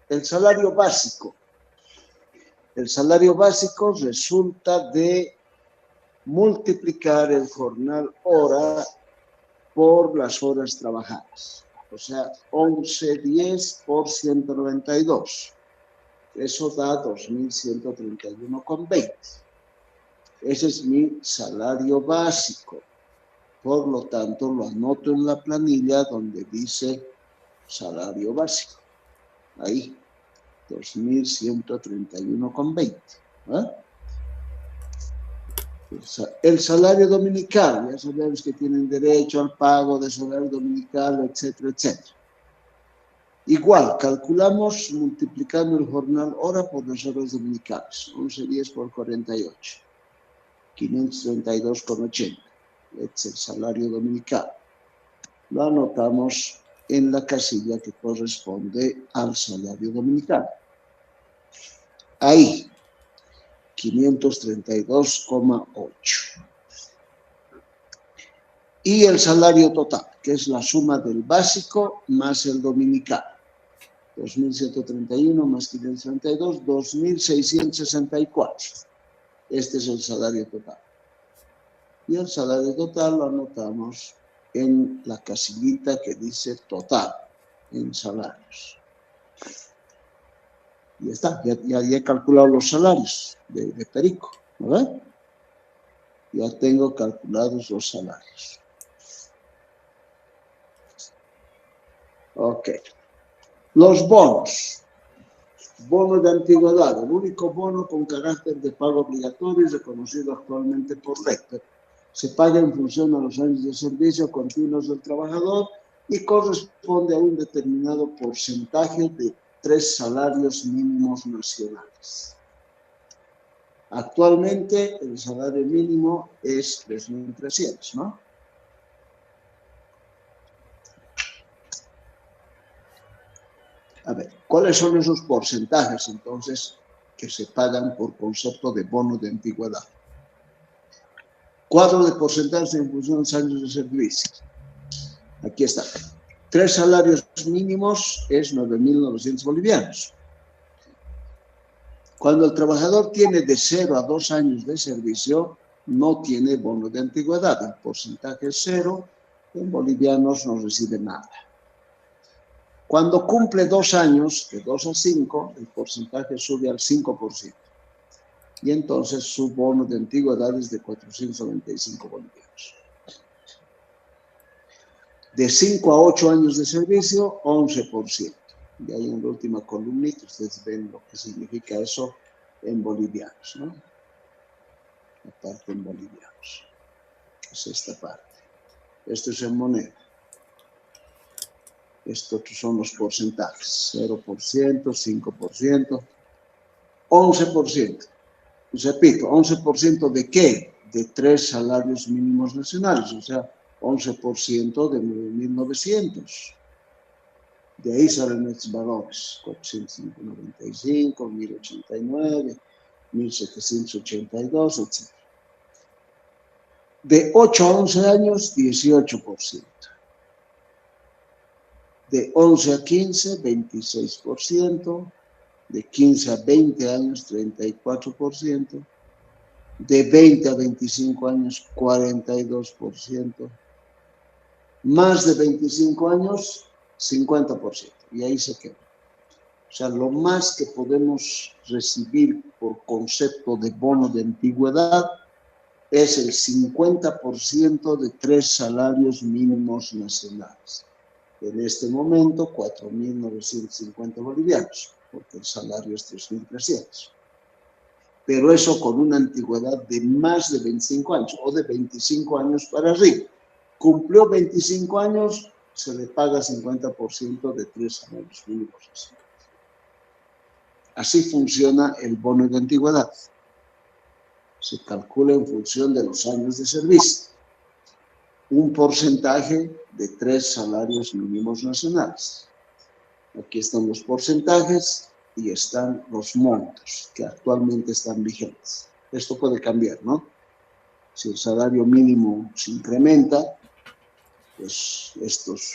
El salario básico. El salario básico resulta de multiplicar el jornal hora por las horas trabajadas. O sea, 11.10 por 192. Eso da 2.131,20. Ese es mi salario básico. Por lo tanto, lo anoto en la planilla donde dice salario básico. Ahí, 2.131,20. ¿Eh? El salario dominical, ya sabemos que tienen derecho al pago de salario dominical, etcétera, etcétera. Igual, calculamos multiplicando el jornal hora por las horas dominicales. 11.10 por 48. 532,80. Este es el salario dominical. Lo anotamos en la casilla que corresponde al salario dominical. Ahí, 532,8. Y el salario total, que es la suma del básico más el dominical. 2.131 más 532, 2.664. Este es el salario total. Y el salario total lo anotamos en la casillita que dice total, en salarios. Y ya está, ya he calculado los salarios de Perico, ¿verdad? Ya tengo calculados los salarios. Ok. Los bonos. Bono de antigüedad, el único bono con carácter de pago obligatorio y reconocido actualmente por ley. Se paga en función a los años de servicio continuos del trabajador y corresponde a un determinado porcentaje de 3 salarios mínimos nacionales. Actualmente el salario mínimo es 3.300, ¿no? A ver, ¿cuáles son esos porcentajes entonces que se pagan por concepto de bono de antigüedad? Cuadro de porcentajes en función de los años de servicio. Aquí está. 3 salarios mínimos es 9.900 bolivianos. Cuando el trabajador tiene de 0 a 2 años de servicio, no tiene bono de antigüedad. El porcentaje es 0, en bolivianos no recibe nada. Cuando cumple 2 años, de 2 a 5, el porcentaje sube al 5%. Y entonces su bono de antigüedad es de 495 bolivianos. De 5 a 8 años de servicio, 11%. Y ahí en la última columnita ustedes ven lo que significa eso en bolivianos, ¿no? La parte en bolivianos. Es esta parte. Esto es en moneda. Estos son los porcentajes. 0%, 5%, 11%. Repito, 11% ¿de qué? De 3 salarios mínimos nacionales, o sea, 11% de 9.900. De ahí salen estos valores, 495, 1.089, 1.782, etc. De 8 a 11 años, 18%. De 11 a 15, 26%. De 15 a 20 años, 34%. De 20 a 25 años, 42%. Más de 25 años, 50%. Y ahí se queda. O sea, lo más que podemos recibir por concepto de bono de antigüedad es el 50% de 3 salarios mínimos nacionales. En este momento, 4.950 bolivianos, porque el salario es 3.300. Pero eso con una antigüedad de más de 25 años o de 25 años para arriba. Cumplió 25 años, se le paga 50% de 3 salarios mínimos nacionales. Así funciona el bono de antigüedad. Se calcula en función de los años de servicio. Un porcentaje de 3 salarios mínimos nacionales. Aquí están los porcentajes y están los montos que actualmente están vigentes. Esto puede cambiar, ¿no? Si el salario mínimo se incrementa, pues estos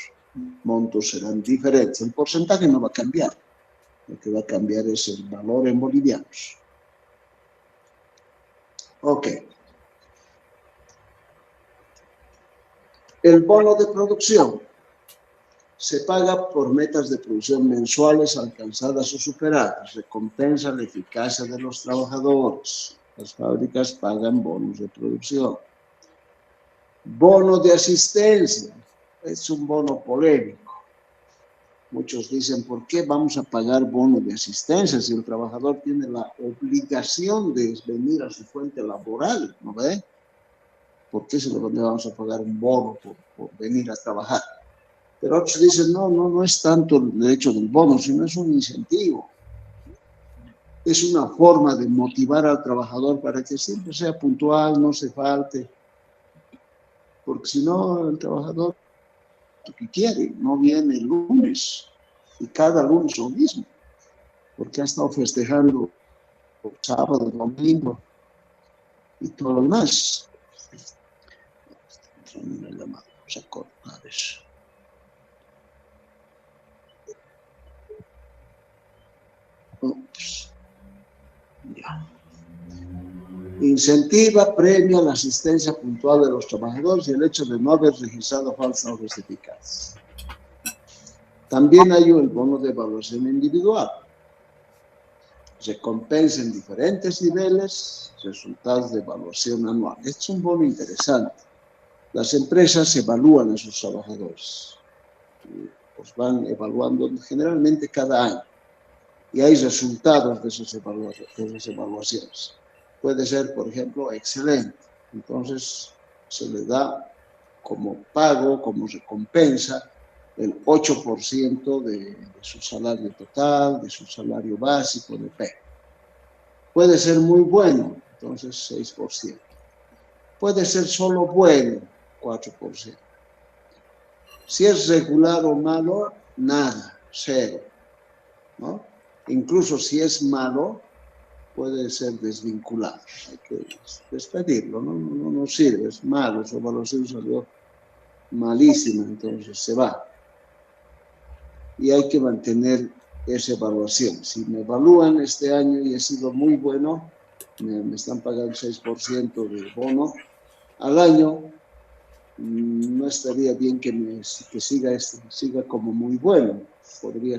montos serán diferentes. El porcentaje no va a cambiar. Lo que va a cambiar es el valor en bolivianos. Ok. El bono de producción se paga por metas de producción mensuales alcanzadas o superadas. Recompensa la eficacia de los trabajadores. Las fábricas pagan bonos de producción. Bono de asistencia. Es un bono polémico. Muchos dicen, ¿por qué vamos a pagar bono de asistencia si el trabajador tiene la obligación de venir a su fuente laboral? ¿No ve? ¿por qué se le vamos a pagar un bono por venir a trabajar? Pero otros dicen, no es tanto el hecho del bono, sino es un incentivo. Es una forma de motivar al trabajador para que siempre sea puntual, no se falte. Porque si no, el trabajador lo que quiere, no viene el lunes. Y cada lunes lo mismo. Porque ha estado festejando sábado, domingo y todo lo demás. Vamos a cortar eso. Ups. Ya. Incentiva, premia la asistencia puntual de los trabajadores y el hecho de no haber registrado faltas no justificadas. También hay el bono de evaluación individual. Recompensa en diferentes niveles, resultados de evaluación anual. Este es un bono interesante. Las empresas evalúan a sus trabajadores. Los van evaluando generalmente cada año. Y hay resultados de esas evaluaciones. Puede ser, por ejemplo, excelente. Entonces, se le da como pago, como recompensa, el 8% de su salario total, de su salario básico, de P. Puede ser muy bueno, entonces 6%. Puede ser solo bueno, 4%. Si es regular o malo, nada, 0, ¿no? Incluso si es malo, puede ser desvinculado. Hay que despedirlo, no sirve, es malo, su evaluación salió malísima, entonces se va. Y hay que mantener esa evaluación. Si me evalúan este año y he sido muy bueno, me están pagando 6% de bono al año, no estaría bien que siga como muy bueno. Podría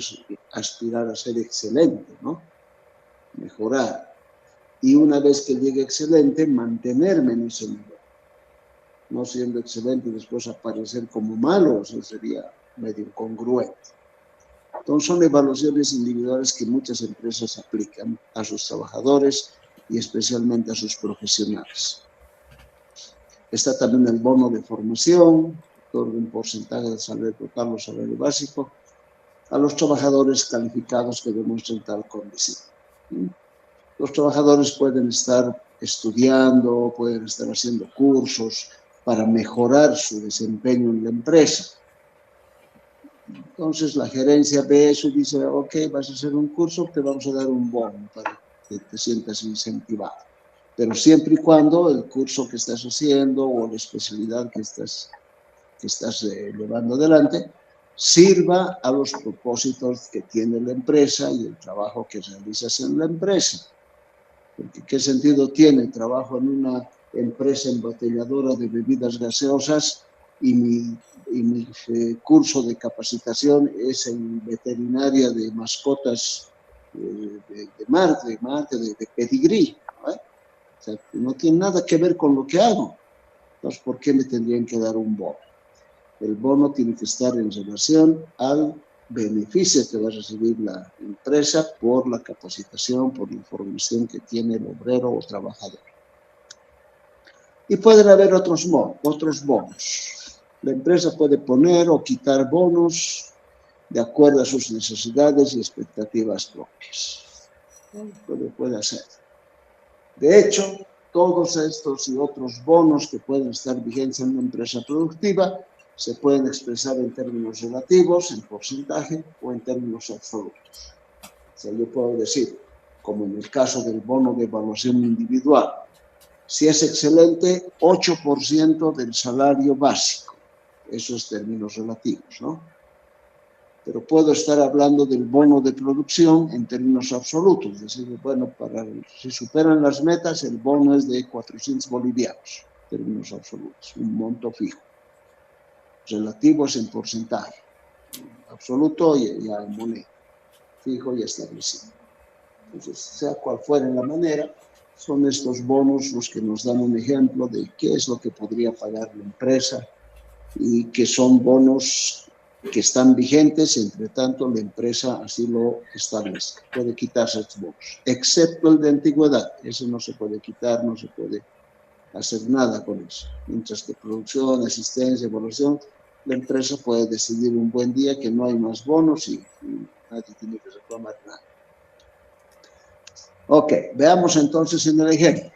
aspirar a ser excelente, ¿no? Mejorar. Y una vez que llegue excelente, mantenerme en ese nivel. No siendo excelente y después aparecer como malo, eso sería medio incongruente. Entonces son evaluaciones individuales que muchas empresas aplican a sus trabajadores y especialmente a sus profesionales. Está también el bono de formación, otorga un porcentaje del salario total o salario básico a los trabajadores calificados que demuestren tal condición. Los trabajadores pueden estar estudiando, pueden estar haciendo cursos para mejorar su desempeño en la empresa. Entonces la gerencia ve eso y dice, ok, vas a hacer un curso, te vamos a dar un bono para que te sientas incentivado. Pero siempre y cuando el curso que estás haciendo o la especialidad que estás llevando adelante sirva a los propósitos que tiene la empresa y el trabajo que realizas en la empresa. Porque ¿qué sentido tiene el trabajo en una empresa embotelladora de bebidas gaseosas y mi curso de capacitación es en veterinaria de mascotas de pedigrí? ¿no? O sea, no tiene nada que ver con lo que hago. Entonces, ¿por qué me tendrían que dar un bono? El bono tiene que estar en relación al beneficio que va a recibir la empresa por la capacitación, por la información que tiene el obrero o trabajador. Y pueden haber otros bonos. La empresa puede poner o quitar bonos de acuerdo a sus necesidades y expectativas propias. Puede hacer. De hecho, todos estos y otros bonos que pueden estar vigentes en una empresa productiva se pueden expresar en términos relativos, en porcentaje o en términos absolutos. O sea, yo puedo decir, como en el caso del bono de evaluación individual, si es excelente, 8% del salario básico. Eso es términos relativos, ¿no? Pero puedo estar hablando del bono de producción en términos absolutos. Es decir, bueno, si superan las metas, el bono es de 400 bolivianos, en términos absolutos, un monto fijo. Relativo es en porcentaje, absoluto ya en moneda, fijo y establecido. Entonces, sea cual fuera la manera, son estos bonos los que nos dan un ejemplo de qué es lo que podría pagar la empresa y que son bonos que están vigentes, entre tanto la empresa así lo establezca. Puede quitarse estos bonos, excepto el de antigüedad. Ese no se puede quitar, no se puede hacer nada con eso. Mientras que producción, asistencia, evaluación, la empresa puede decidir un buen día que no hay más bonos y nadie tiene que reclamar nada. Ok, veamos entonces en el ejemplo.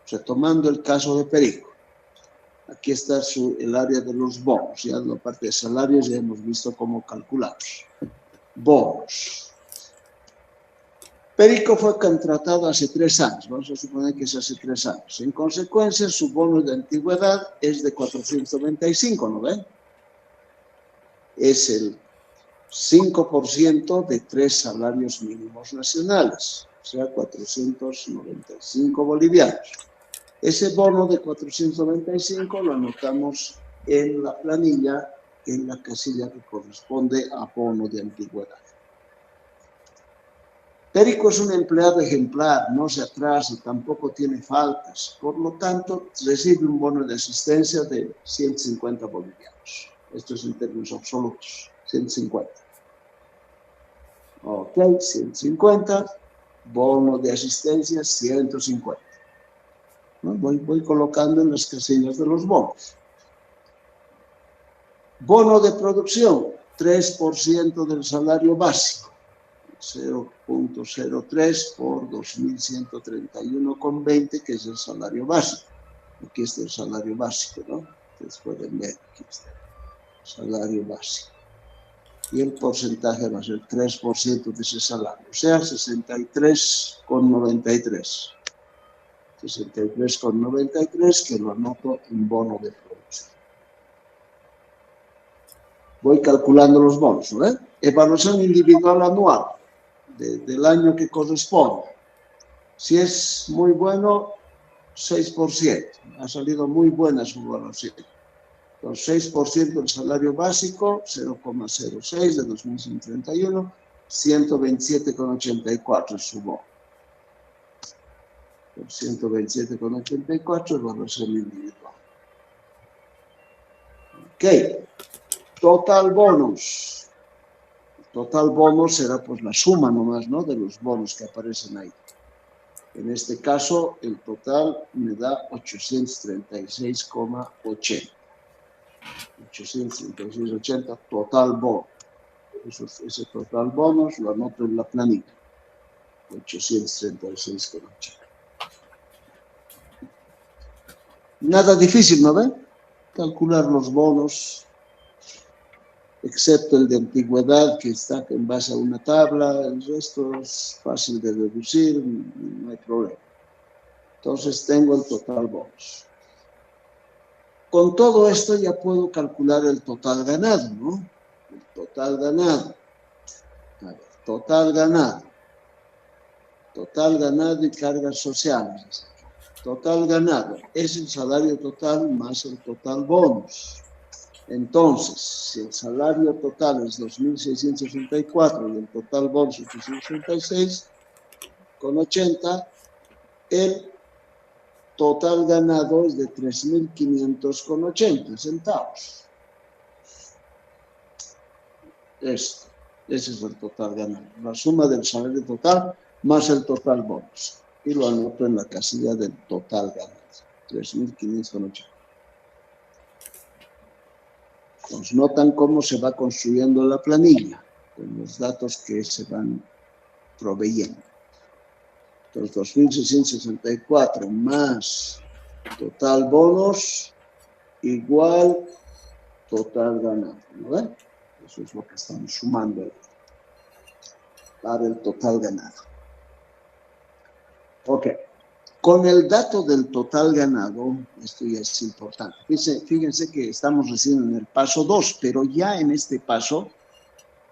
Retomando el caso de Perico. Aquí está el área de los bonos. Ya la parte de salarios ya hemos visto cómo calculamos. Bonos. Perico fue contratado hace 3 años. Vamos a suponer que es hace 3 años. En consecuencia, su bono de antigüedad es de 495, ¿no ven? Es el 5% de 3 salarios mínimos nacionales, o sea, 495 bolivianos. Ese bono de 495 lo anotamos en la planilla, en la casilla que corresponde a bono de antigüedad. Perico es un empleado ejemplar, no se atrasa y tampoco tiene faltas. Por lo tanto, recibe un bono de asistencia de 150 bolivianos. Esto es en términos absolutos, 150. Ok, 150, bono de asistencia 150. ¿No? Voy colocando en las casillas de los bonos. Bono de producción, 3% del salario básico, 0.03 por 2.131,20, que es el salario básico. Aquí está el salario básico, ¿no? Ustedes pueden ver, aquí está el salario básico. Y el porcentaje va a ser 3% de ese salario, o sea, 63,93. 63,93 que lo anoto en bono de producción. Voy calculando los bonos, ¿no? Evaluación individual anual del año que corresponde. Si es muy bueno, 6%. Ha salido muy buena su evaluación. Entonces, 6% del salario básico, 0,06 de 2.131, 127,84 es su bono. 127,84 evaluación individual. Ok. Total bonos. Total bonos será pues la suma nomás, ¿no? De los bonos que aparecen ahí. En este caso, el total me da 836,80. 836,80 total bono. Ese total bonos lo anoto en la planilla. 836,80. Nada difícil, ¿no ven? Calcular los bonos, excepto el de antigüedad que está en base a una tabla, el resto es fácil de deducir, no hay problema. Entonces tengo el total bonos. Con todo esto ya puedo calcular el total ganado, ¿no? El total ganado. A ver, total ganado. Total ganado y cargas sociales. Total ganado es el salario total más el total bonos. Entonces, si el salario total es 2.664 y el total bonos 866,80, el total ganado es de 3.500,80 centavos. Ese es el total ganado. La suma del salario total más el total bonos. Y lo anoto en la casilla del total ganado. 3.580. Nos notan cómo se va construyendo la planilla con los datos que se van proveyendo. Entonces, 2.664 más total bonos igual total ganado, ¿no ven? Eso es lo que estamos sumando para el total ganado. Ok. Con el dato del total ganado, esto ya es importante. Fíjense que estamos recién en el paso 2, pero ya en este paso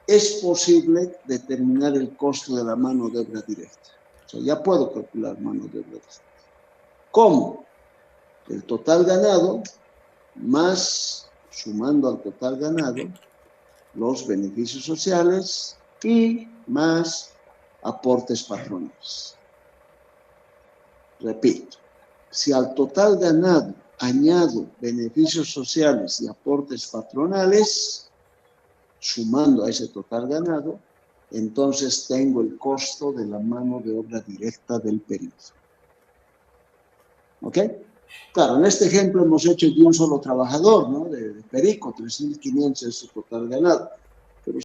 es posible determinar el costo de la mano de obra directa. O sea, ya puedo calcular mano de obra directa. ¿Cómo? El total ganado más, sumando al total ganado, los beneficios sociales y más aportes patronales. Repito, si al total ganado añado beneficios sociales y aportes patronales, sumando a ese total ganado, entonces tengo el costo de la mano de obra directa del periodo. ¿Ok? Claro, en este ejemplo hemos hecho de un solo trabajador, ¿no? De Perico, 3.500 es su total ganado.